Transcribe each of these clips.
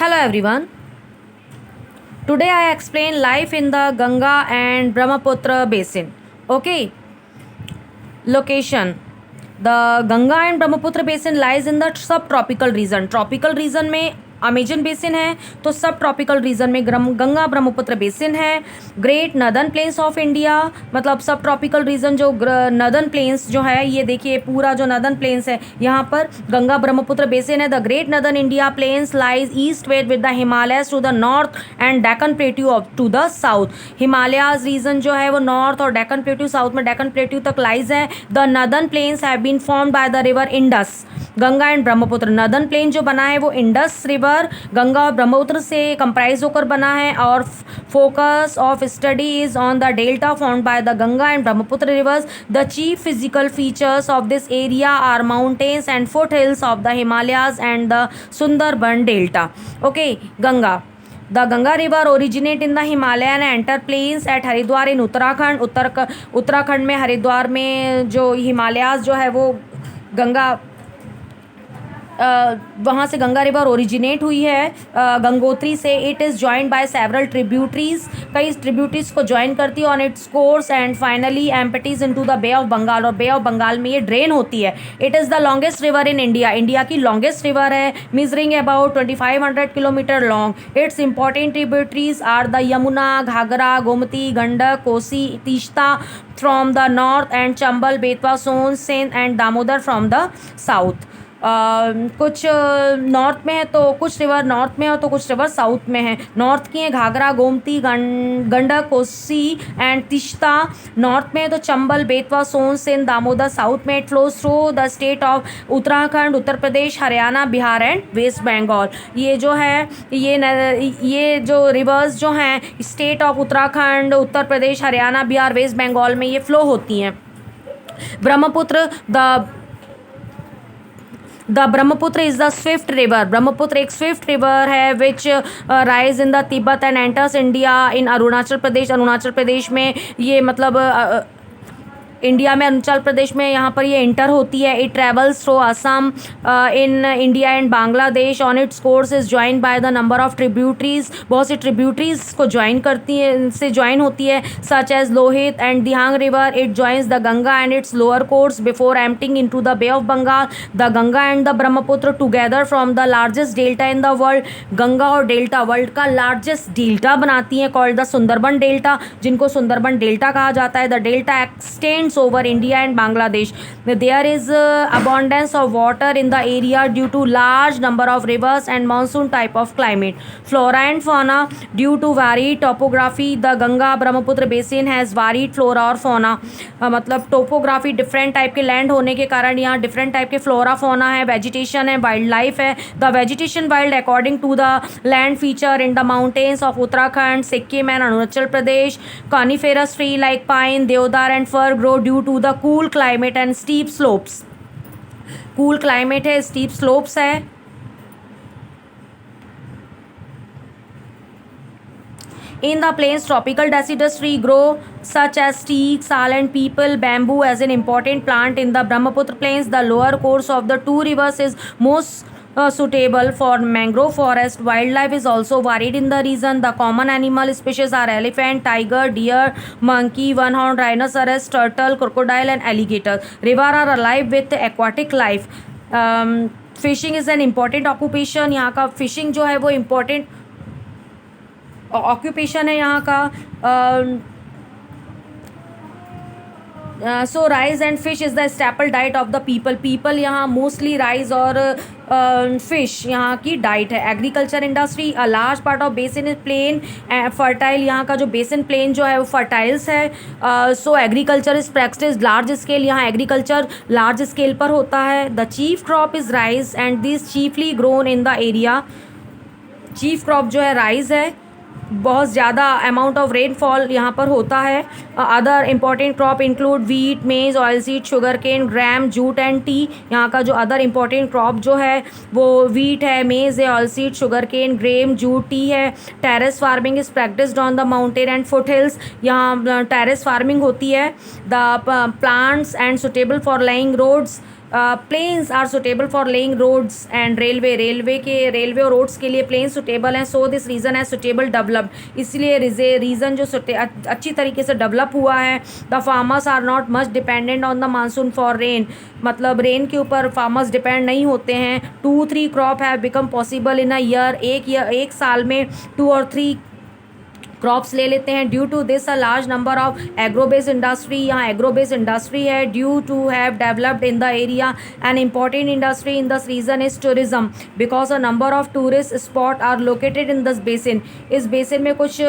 Hello everyone. Today I explain life in the Ganga and Brahmaputra basin. Okay. Location. The Ganga and Brahmaputra basin lies in the subtropical region. Tropical region में Amazon basin है, तो सब tropical region में Ganga Brahmaputra basin है. Great northern plains of India, मतलब सब tropical region जो northern plains जो है, ये देखिए पूरा जो नदर्न प्लेन्स है यहाँ पर गंगा ब्रह्मपुत्र बेसिन है. The great northern India plains lies east west with the Himalayas to the north and Deccan plateau to the south. Himalayas region जो है वो नॉर्थ और डेक्कन प्लेट्यू साउथ में डेक्कन प्लेट्यू तक लाइज है. The northern plains have been formed by the river Indus. Ganga and Brahmaputra northern plain जो बना है वो इंडस रिवर गंगा और ब्रह्मपुत्र से कंप्राइज होकर बना है. और focus of study is on the delta formed by the Ganga and Brahmaputra rivers. The chief physical features of this area are mountains and foothills of the Himalayas and the Sundarban delta. Okay. Ganga. The Ganga river originate in the Himalaya and enter plains at Haridwar in Uttarakhand. Uttarakhand में हरिद्वार में जो हिमालयाज जो है वो गंगा वहाँ से Ganga river originate हुई है गंगोत्री से. It is joined by several tributaries, कई ट्रिब्यूटरीज को ज्वाइन करती है on its course and finally empties into the Bay of Bengal. और बे ऑफ बंगाल में ये ड्रेन होती है. It is the longest river in India. India की लॉन्गेस्ट रिवर है, measuring about 2500 kilometre long. Its important tributaries are the Yamuna, Ghaghara, Gomti, Gandak, Kosi, Teesta from the north and Chambal, Betwa, Son, सेंध and Damodar from the south. कुछ north में है तो कुछ रिवर नॉर्थ में है तो कुछ रिवर साउथ में है. नॉर्थ की है घाघरा, गोमती, गंडक, कोसी एंड तीस्ता नॉर्थ में है, तो चंबल, बेतवा, सोन, सेंध, दामोदर साउथ में. It flows through the state of Uttarakhand, Uttar Pradesh, Haryana, Bihar and West Bengal. ये जो है ये जो रिवर्स जो हैं state of Uttarakhand, Uttar Pradesh, Haryana, Bihar, West Bengal में ये फ्लो होती हैं. Brahmaputra. The Brahmaputra is the swift river. Brahmaputra एक स्विफ्ट रिवर है विच rise in the Tibet and enters India in Arunachal Pradesh. Arunachal Pradesh में ये मतलब इंडिया में अरुणाचल प्रदेश में यहाँ पर ये इंटर होती है. It travels through Assam in India and Bangladesh. On its course is join by the number of tributaries. बहुत सी ट्रिब्यूटरीज को ज्वाइन करती है से ज्वाइन होती है such as Lohit and Dihang river. It joins the Ganga and its lower course before emptying into the Bay of Bengal. The Ganga and the Brahmaputra together from the largest delta in the world. Ganga और delta world का largest delta बनाती हैं called the Sundarban delta, जिनको Sundarban delta कहा जाता है. The delta x tends over India and Bangladesh. There is abundance of water in the area due to large number of rivers and monsoon type of climate. Flora and fauna. Due to varied topography, the Ganga Brahmaputra basin has varied flora और fauna. मतलब topography different type के land होने के कारण यहाँ different type के flora fauna है, vegetation है, वाइल्ड लाइफ है. The vegetation wild according to the land feature in the mountains of Uttarakhand, Sikkim and Arunachal Pradesh. Coniferous tree like pine, deodar and fir grow due to the cool climate and steep slopes. Cool climate है, steep slopes है. In the plains, tropical deciduous tree grow such as teak, sal and peepal. Bamboo as an important plant in the Brahmaputra plains. The lower course of the two rivers is most suitable for mangrove forest. Wildlife is also varied in the region. The common animal species are elephant, tiger, deer, monkey, one-horned rhinoceros, turtle, crocodile and alligator. Rivers are alive with aquatic life. Fishing is an important occupation. यहाँ का fishing जो है वो important occupation है यहाँ का. So rice and fish is the staple diet of the people यहाँ mostly rice और फिश यहाँ की डाइट है. Agriculture industry. A large part of basin is plain fertile. यहाँ का जो बेसिन प्लेन जो है वो फर्टाइल्स है. सो agriculture is practice large scale. यहाँ एग्रीकल्चर लार्ज स्केल पर होता है. The chief crop is rice and this chiefly grown in the area. Chief crop जो है राइस है. बहुत ज़्यादा अमाउंट ऑफ रेनफॉल यहाँ पर होता है. Other important crop include wheat, maize, oil seed, sugar cane, gram, jute and tea. यहाँ का जो अदर इम्पॉर्टेंट क्रॉप जो है वो वीट है, मेज है, oil seed, sugar cane, gram, jute, tea है. Terrace farming is practised on the mountain and foothills. यहाँ टेरेस फार्मिंग होती है. The plants and suitable for lying roads. Plains are suitable for laying roads and railway और roads के लिए plains suitable हैं. So this region है suitable developed, इसलिए region जो अच्छी तरीके से डेवलप हुआ है. The farmers are not much dependent on the monsoon for rain, मतलब रेन के ऊपर फार्मर्स डिपेंड नहीं होते हैं. 2-3 crop have become possible in a year, एक साल में 2 और 3 क्रॉप्स ले लेते हैं. Due to this a large number of agrobase industry, यहाँ एग्रोबेस इंडस्ट्री है. Due to have developed in the area an important industry in this region is tourism because a number of tourist spot are located in this basin. इस basin में कुछ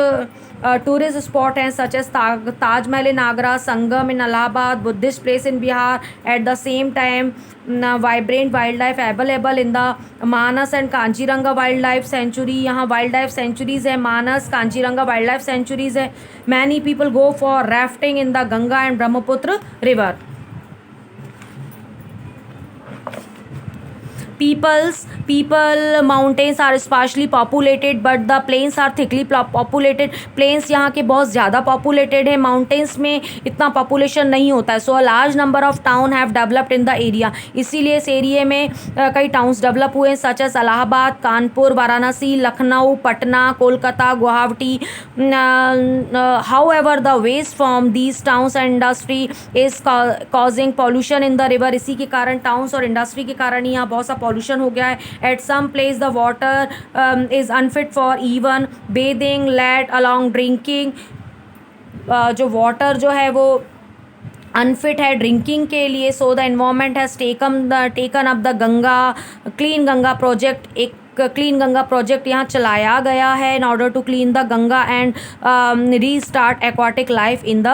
tourist spot हैं such as Taj Mahal in Agra, Sangam in Allahabad, Buddhist place in Bihar. At the same time vibrant wildlife available in the Manas and Kaziranga wild life sanctuary. यहाँ wild life sanctuaries है, Manas Kaziranga wild life sanctuaries है. Many people go for rafting in the Ganga and Brahmaputra river. people mountains are sparsely populated but the plains are thickly populated. plains यहाँ के बहुत ज़्यादा populated है, mountains में इतना population नहीं होता है. so a large number of town have developed in the area, इसीलिए इस एरिया में कई towns develop हुए हैं such as Allahabad, Kanpur, Varanasi, Lucknow, Patna, Kolkata, Guwahati. however the waste from these towns and industry is causing pollution in the river. इसी के कारण towns और industry के कारण यहाँ बहुत सा pollution हो गया है. At some place the water is unfit for even bathing, let along drinking. जो water जो है वो अनफिट है ड्रिंकिंग के लिए. So the environment has taken up the Ganga clean Ganga project. एक क्लीन गंगा प्रोजेक्ट यहाँ चलाया गया है in order to clean the Ganga and restart aquatic life in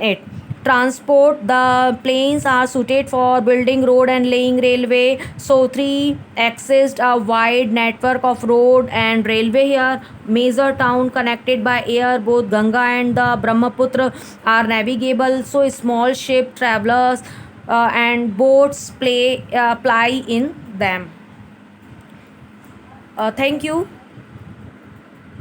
it. Transport, the plains are suited for building road and laying railway. So 3 exist a wide network of road and railway here. Major town connected by air, both Ganga and the Brahmaputra are navigable. So small ship travelers and boats ply in them. Thank you.